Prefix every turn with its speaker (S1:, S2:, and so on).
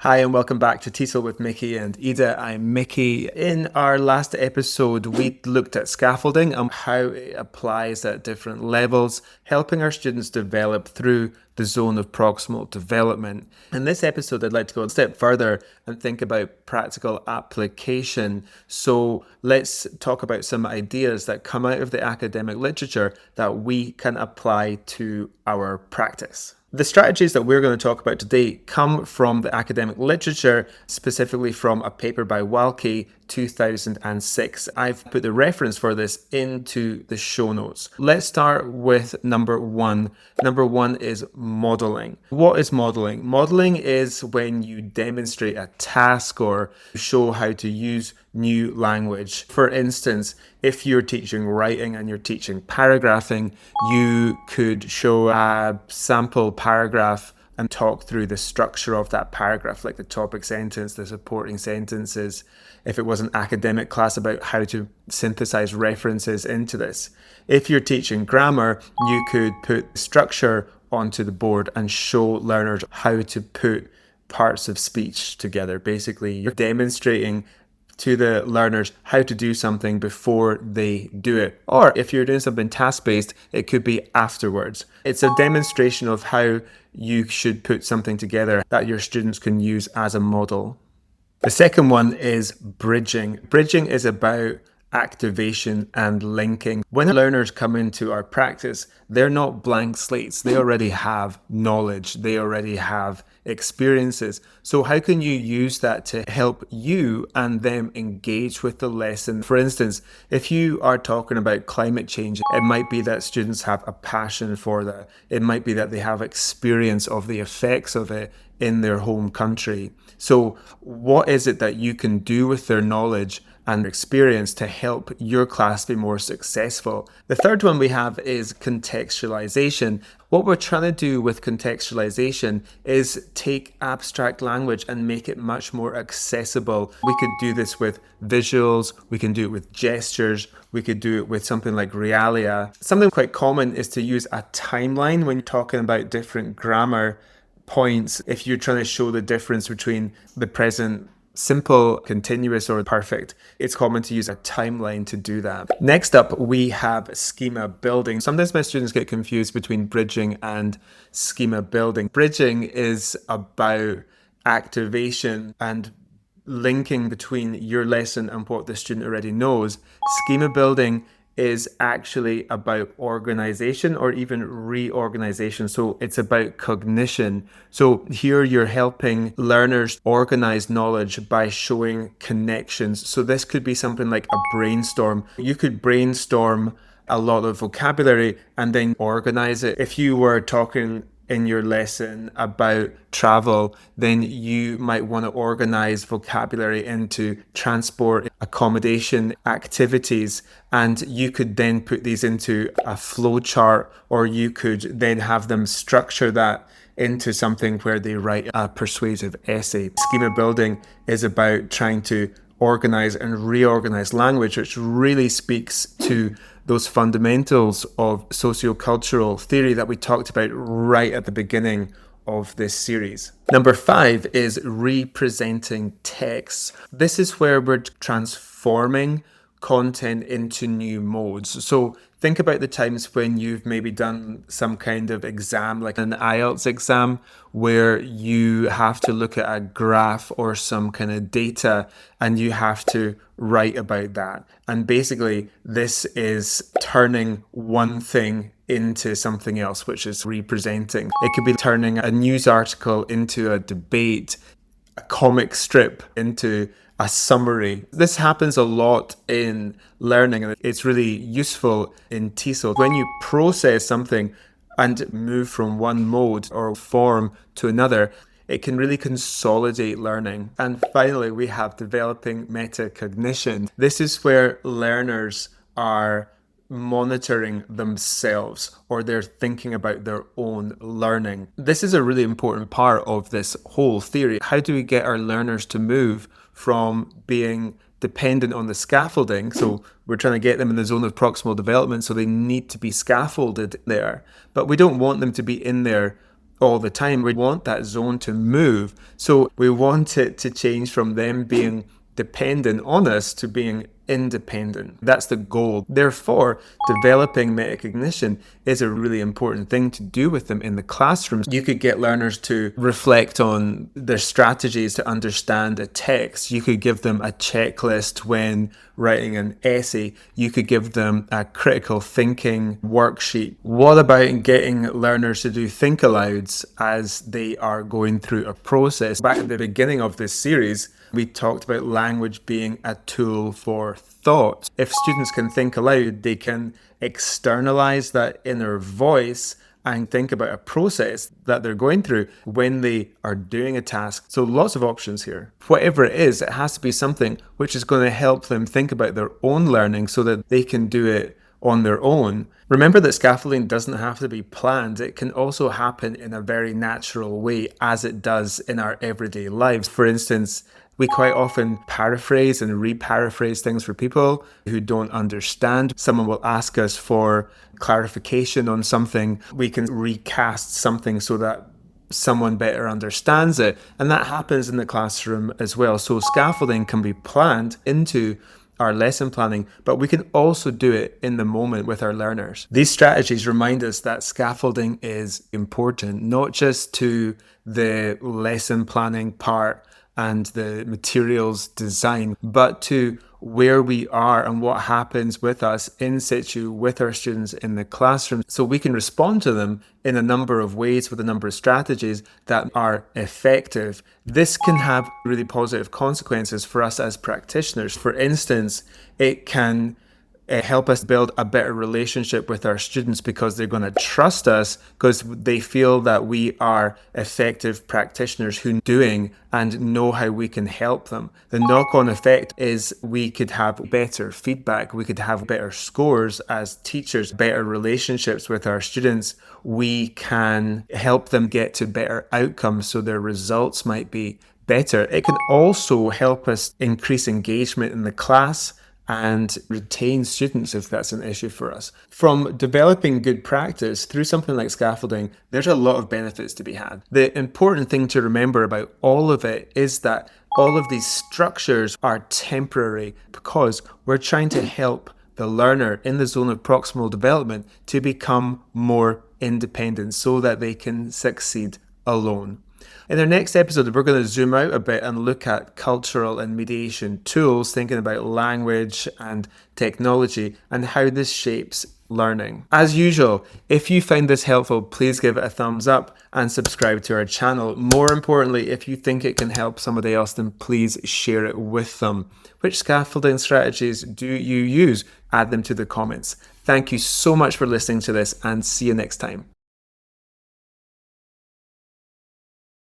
S1: Hi and welcome back to TESOL with Micky and Ide. I'm Micky. In our last episode, we looked at scaffolding and how it applies at different levels, helping our students develop through the zone of proximal development. In this episode, I'd like to go a step further and think about practical application. So let's talk about some ideas that come out of the academic literature that we can apply to our practice. The strategies that we're going to talk about today come from the academic literature, specifically from a paper by Walqui, 2006. I've put the reference for this into the show notes. Let's start with number one. Number one is modeling. What is modeling? Modeling is when you demonstrate a task or show how to use new language. For instance, if you're teaching writing and you're teaching paragraphing, you could show a sample paragraph and talk through the structure of that paragraph, like the topic sentence, the supporting sentences. If it was an academic class, about how to synthesize references into this. If you're teaching grammar, you could put structure onto the board and show learners how to put parts of speech together. Basically, you're demonstrating to the learners how to do something before they do it. Or if you're doing something task-based, it could be afterwards. It's a demonstration of how you should put something together that your students can use as a model. The second one is bridging. Bridging is about activation and linking. When learners come into our practice, they're not blank slates. They already have knowledge. They already have experiences. So how can you use that to help you and them engage with the lesson? For instance, if you are talking about climate change, it might be that students have a passion for that. It might be that they have experience of the effects of it in their home country. So what is it that you can do with their knowledge and experience to help your class be more successful? The third one we have is contextualization. What we're trying to do with contextualization is take abstract language and make it much more accessible. We could do this with visuals, we can do it with gestures, we could do it with something like realia. Something quite common is to use a timeline when you're talking about different grammar points. If you're trying to show the difference between the present simple, continuous, or perfect, it's common to use a timeline to do that. Next up, we have schema building. Sometimes my students get confused between bridging and schema building. Bridging is about activation and linking between your lesson and what the student already knows. Schema building is actually about organization or even reorganization. So it's about cognition. So here you're helping learners organize knowledge by showing connections. So this could be something like a brainstorm. You could brainstorm a lot of vocabulary and then organize it. If you were talking in your lesson about travel, then you might want to organize vocabulary into transport, accommodation, activities, and you could then put these into a flow chart, or you could then have them structure that into something where they write a persuasive essay. Schema building is about trying to organize and reorganize language, which really speaks to those fundamentals of sociocultural theory that we talked about right at the beginning of this series. Number 5 is representing texts. This is where we're transforming content into new modes. So think about the times when you've maybe done some kind of exam, like an IELTS exam, where you have to look at a graph or some kind of data and you have to write about that. And basically, this is turning one thing into something else, which is representing. It could be turning a news article into a debate, a comic strip into a summary. This happens a lot in learning, and it's really useful in TESOL. When you process something and move from one mode or form to another, it can really consolidate learning. And finally, we have developing metacognition. This is where learners are monitoring themselves, or they're thinking about their own learning. This is a really important part of this whole theory. How do we get our learners to move from being dependent on the scaffolding? So we're trying to get them in the zone of proximal development, so they need to be scaffolded there. But we don't want them to be in there all the time. We want that zone to move. So we want it to change from them being dependent on us to being independent. That's the goal. Therefore, developing metacognition is a really important thing to do with them in the classroom. You could get learners to reflect on their strategies to understand a text. You could give them a checklist when writing an essay. You could give them a critical thinking worksheet. What about getting learners to do think alouds as they are going through a process? Back at the beginning of this series, we talked about language being a tool for thought. If students can think aloud, they can externalize that inner voice and think about a process that they're going through when they are doing a task. So lots of options here. Whatever it is, it has to be something which is going to help them think about their own learning so that they can do it on their own. Remember that scaffolding doesn't have to be planned. It can also happen in a very natural way as it does in our everyday lives. For instance, we quite often paraphrase and re-paraphrase things for people who don't understand. Someone will ask us for clarification on something. We can recast something so that someone better understands it. And that happens in the classroom as well. So scaffolding can be planned into our lesson planning, but we can also do it in the moment with our learners. These strategies remind us that scaffolding is important, not just to the lesson planning part and the materials design, but to where we are and what happens with us in situ with our students in the classroom, so we can respond to them in a number of ways with a number of strategies that are effective. This can have really positive consequences for us as practitioners. For instance, it can help us build a better relationship with our students because they're going to trust us because they feel that we are effective practitioners who are doing and know how we can help them. The knock-on effect is we could have better feedback, we could have better scores as teachers, better relationships with our students. We can help them get to better outcomes so their results might be better. It can also help us increase engagement in the class and retain students if that's an issue for us. From developing good practice through something like scaffolding, there's a lot of benefits to be had. The important thing to remember about all of it is that all of these structures are temporary because we're trying to help the learner in the zone of proximal development to become more independent so that they can succeed alone. In our next episode, we're going to zoom out a bit and look at cultural and mediation tools, thinking about language and technology and how this shapes learning. As usual, if you find this helpful, please give it a thumbs up and subscribe to our channel. More importantly, if you think it can help somebody else, then please share it with them. Which scaffolding strategies do you use? Add them to the comments. Thank you so much for listening to this and see you next time.